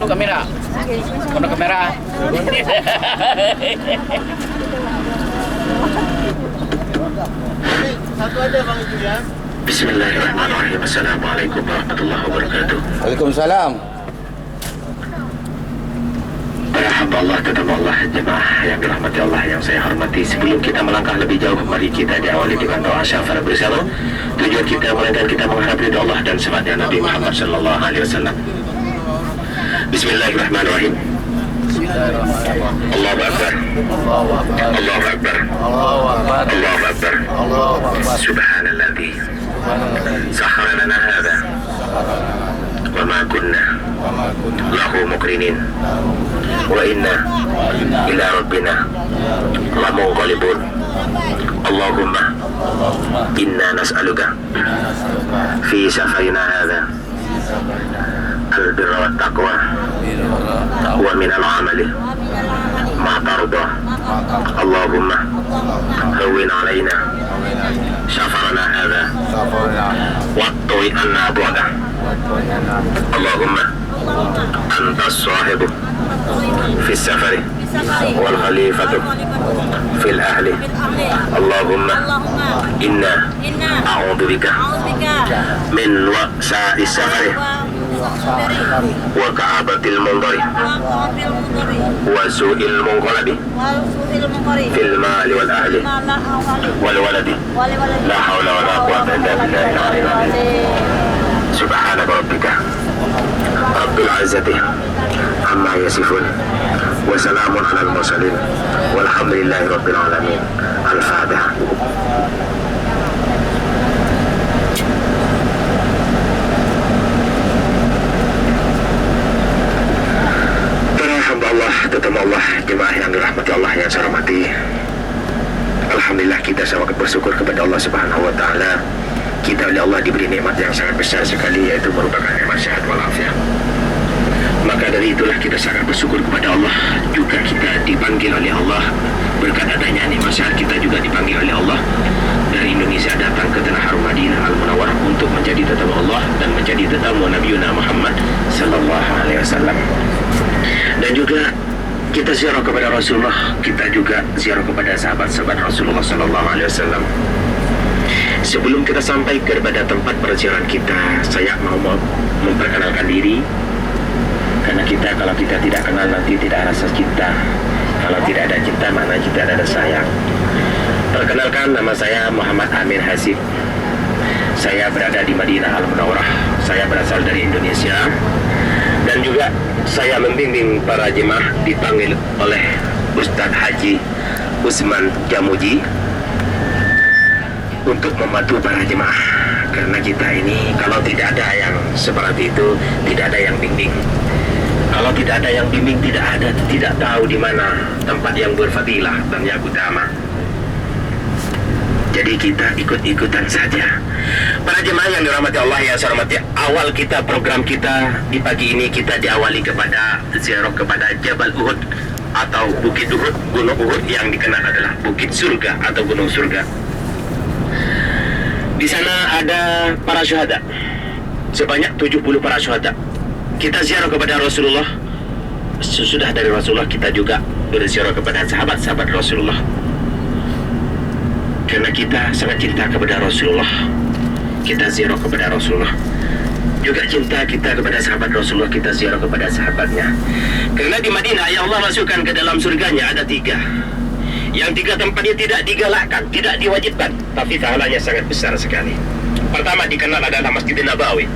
Kamera, kono kamera. Satu aja Bang itu ya. Bismillahirrahmanirrahim. Assalamualaikum warahmatullahi wabarakatuh. Waalaikumsalam. Para hamba Allah, tetap Allah, jemaah yang dirahmati Allah yang saya hormati. Sebelum kita melangkah lebih jauh, mari kita diawali dengan doa syafaat bersama. Tujuan kita melainkan kita mengharap ridha Allah dan syafaatnya Nabi Muhammad sallallahu alaihi wasallam. Bismillahirrahmanirrahim. Allahu Akbar. Allahu Akbar. Allahu Akbar. Subhanalladzi sakhkhara lana hadza wa ma kunna lahu muqrinin wa inna ila rabbina lamunqalibun. Allahumma inna nas'aluka fi safarina hadza al-birra wat taqwa wa min al-amali ma tarda. Allahumma hawwin alaina safarana hadha wa tawi anna bu'da. Allahumma anta as-sahibu fi as-safari wal khalifatu fil ahli. Allahumma inna a'udzu bika min wa'sa'i as-safari wa ka'abatil mundari wa su'il munqalabi fil mali wal ahli wal waladi. La hawla wa la quwwata illa billahil aliyyil azim. Subhana rabbika rabbil izzati amma yasifun wa salamun alal mursalin walhamdulillahi rabbil alamin. Al-Fatihah. Allah, tetap Allah, jemaah yang dirahmati Allah yang saya hormati. Alhamdulillah, kita sangat bersyukur kepada Allah Subhanahu wa taala. Kita oleh Allah diberi nikmat yang sangat besar sekali, yaitu merupakan nikmat sehat walafiat. Maka dari itulah kita sangat bersyukur kepada Allah. Juga kita dipanggil oleh Allah. Berkat adanya nikmat sehat, kita juga dipanggil oleh Allah dari Indonesia datang ke Tanah Harum Madinah Al-Munawwarah untuk menjadi tetamu Allah dan menjadi tetamu Nabi Muhammad sallallahu alaihi wasallam. Dan juga kita ziarah kepada Rasulullah, kita juga ziarah kepada sahabat-sahabat Rasulullah sallallahu alaihi wasallam. Sebelum kita sampai kepada tempat perziarahan kita, saya mau memperkenalkan diri. Karena kalau kita tidak kenal nanti tidak ada rasa cinta. Kalau tidak ada cinta, mana kita ada sayang. Perkenalkan, nama saya Muhammad Amin Hasib. Saya berada di Madinah Al-Munawwarah. Saya berasal dari Indonesia. Dan juga saya membimbing para jemaah dipanggil oleh Ustadz Haji Usman Jamuji untuk membantu para jemaah. Karena kita ini kalau tidak ada yang seperti itu, tidak ada yang bimbing. Kalau tidak ada yang bimbing, tidak tahu di mana tempat yang berfadilah dan yang utama. Jadi kita ikut-ikutan saja. Para jemaah yang dirahmati Allah yang saya hormati, awal kita program kita di pagi ini kita diawali kepada ziarah kepada Jabal Uhud atau Bukit Uhud, Gunung Uhud yang dikenal adalah Bukit Surga atau Gunung Surga. Di sana ada para syuhada, sebanyak 70 para syuhada. Kita ziarah kepada Rasulullah. Sesudah dari Rasulullah kita juga berziarah kepada sahabat-sahabat Rasulullah. Karena kita sangat cinta kepada Rasulullah, kita ziarah kepada Rasulullah. Juga cinta kita kepada sahabat Rasulullah, kita ziarah kepada sahabatnya. Karena di Madinah yang Allah masukkan ke dalam surganya ada 3. Yang 3 tempatnya tidak digalakkan, tidak diwajibkan, tapi pahalanya sangat besar sekali. Pertama dikenal adalah Masjidil Nabawi.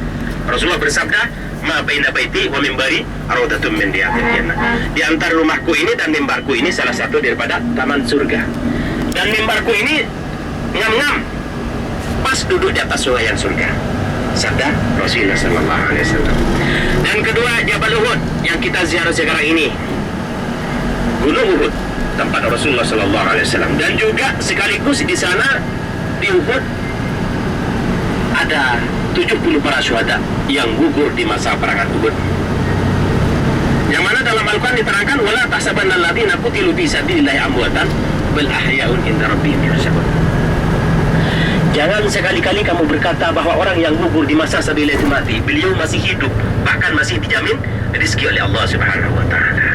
Rasulullah bersabda, "Ma baina baiti wa mimbari rawdatun min riyadil jannah." Di antara rumahku ini dan mimbarku ini salah satu daripada taman surga. Dan mimbarku ini ngam-ngam pas duduk di atas sungai surga. Sabda Rasulullah sallallahu alaihi wasallam. Dan kedua Jabal Uhud yang kita ziarah sekarang ini, Gunung Uhud, tempat Rasulullah sallallahu alaihi wasallam. Dan juga sekaligus di sana di Uhud ada 70 para syuhada yang gugur di masa perangan Uhud. Yang mana dalam Al-Quran diterangkan, wala tahsabanna alladziina qutilu fi sabilillahi amwatan bal ahya'un inda rabbihim yurzaqun. Jangan sekali-kali kamu berkata bahwa orang yang gugur di masa sabilillah itu mati. Beliau masih hidup, bahkan masih dijamin rezeki oleh Allah Subhanahu wa taala.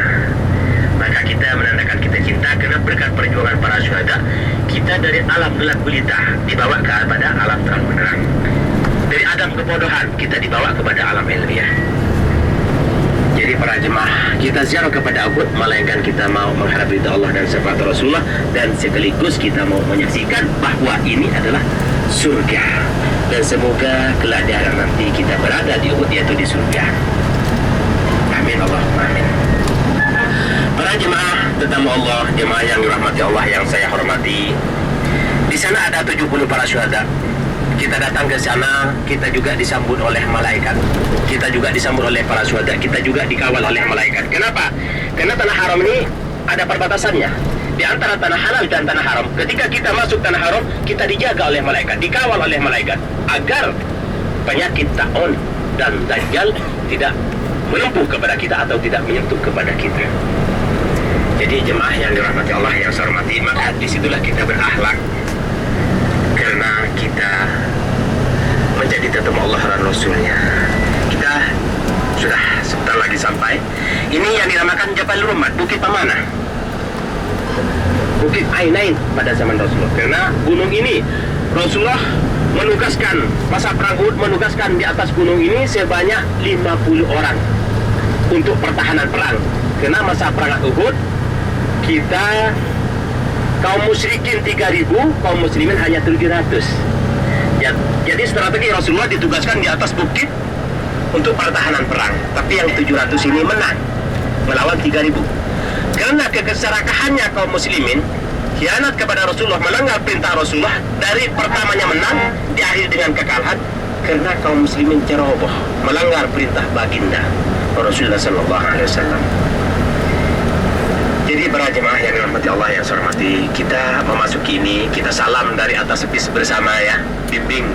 Maka kita menandakan kita cinta karena berkat perjuangan para syuhada, kita dari alam gelap gulita dibawa kepada alam terang benderang. Dari adam kebodohan kita dibawa kepada alam ilmiah. Jadi para jemaah, kita ziarah kepada Uhud melainkan kita mau mengharap ridha Allah dan syafaat Rasulullah, dan sekaligus kita mau menyaksikan bahwa ini adalah surga. Dan semoga kelak di hari nanti kita berada di Uhud, yaitu di surga. Amin Allahumma amin. Para jemaah tetamu Allah, jemaah yang dirahmati Allah yang saya hormati, di sana ada 70 para syuhada. Kita datang ke sana, kita juga disambut oleh malaikat. Kita juga disambut oleh para syuhada. Kita juga dikawal oleh malaikat. Kenapa? Karena tanah haram ini ada perbatasannya di antara tanah halal dan tanah haram. Ketika kita masuk tanah haram, kita dijaga oleh malaikat, dikawal oleh malaikat, agar penyakit ta'un dan dajjal tidak menempuh kepada kita atau tidak menyentuh kepada kita. Jadi jemaah yang dirahmati Allah yang saya hormati, maka disitulah kita berakhlak, karena kita menjadi tetamu Allah dan Rasulnya. Kita sudah sebentar lagi sampai. Ini yang dinamakan Jabal Rummat, Bukit Pamanah, Bukit Ainain pada zaman Rasulullah. Karena gunung ini Rasulullah menugaskan, masa perang Uhud menugaskan di atas gunung ini sebanyak 50 orang untuk pertahanan perang. Karena masa perang Uhud kita kaum musyrikin 3.000, kaum muslimin hanya 700. Ya, jadi strategi Rasulullah ditugaskan di atas bukit untuk pertahanan perang. Tapi yang 700 ini menang melawan 3.000. Karena keserakahannya kaum muslimin, khianat kepada Rasulullah, melanggar perintah Rasulullah, dari pertamanya menang diakhiri dengan kekalahan karena kaum muslimin ceroboh, melanggar perintah baginda Rasulullah sallallahu alaihi wasallam. Jadi para jemaah yang dirahmati Allah yang saya hormati, kita memasuki ini, kita salam dari atas bis bersama ya, bimbing.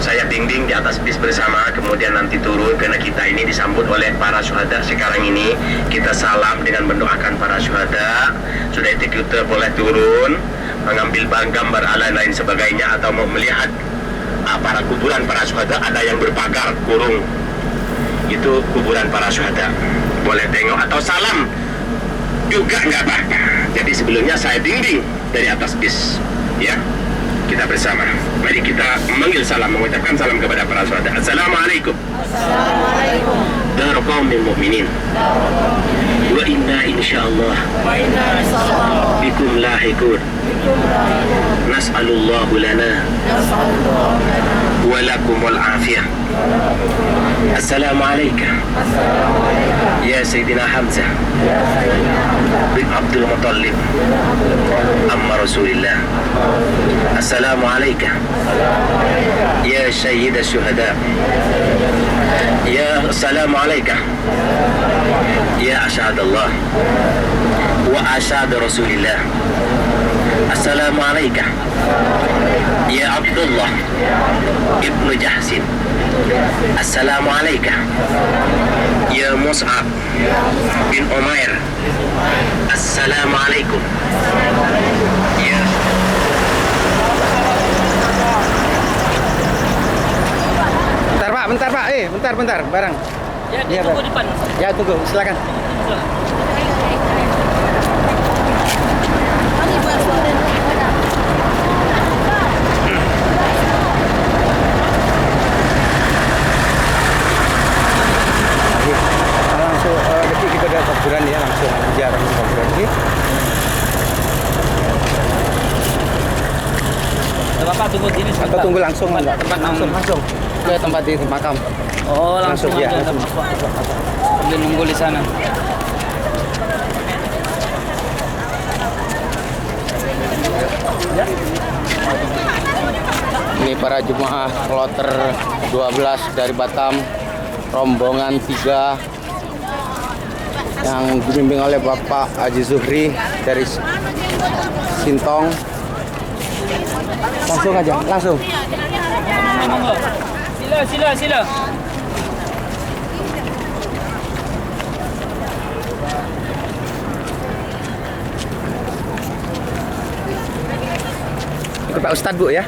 Saya bimbing di atas bis bersama, kemudian nanti turun, karena kita ini disambut oleh para syuhada sekarang ini. Kita salam dengan mendoakan para syuhada. Sudah itu kita boleh turun, mengambil gambar ala lain sebagainya, atau mau melihat para kuburan para syuhada. Ada yang berpagar kurung, itu kuburan para syuhada, boleh tengok atau salam juga nggak apa-apa. Jadi sebelumnya saya bimbing dari atas bis ya. Kita bersama, mari kita memanggil salam, mengucapkan salam kepada para sahabat. Assalamualaikum. Assalamualaikum. Dar qaumil mu'minin. Wa inna insyaallah bikum lahiqun. Nas'alullahu lana wa lakumul afiyah. Assalamualaikum. Ya Sayyidina Hamzah bin Abdul Muttalib amma Rasulillah. Assalamualaikum. Ya Sayyid Syuhada. Ya Assalamualaikum. Ya Asyhad Allah wa asyhad Rasulillah. Assalamualaikum. Ya Abdullah ibnu Jahsin. Assalamualaikum. Ya Mus'ab bin Umair. Assalamualaikum. Ya Bentar Pak, bentar, barang. Ya, tunggu di depan. Ya, tunggu, silakan. Langsung, nanti kita ada kuburan ya, langsung ziarah kuburan ini. Bapak tunggu sini sebentar. Atau tunggu langsung, enggak? Tempat Langsung ke tempat di makam. Oh, langsung ya, aja. langsung. Sambil nunggu di sana. Ini para jemaah kloter 12 dari Batam, rombongan 3 yang dibimbing oleh Bapak Haji Zuhri dari Sintong. Langsung aja, langsung. Sila. Ikut Pak Ustadz Bu ya.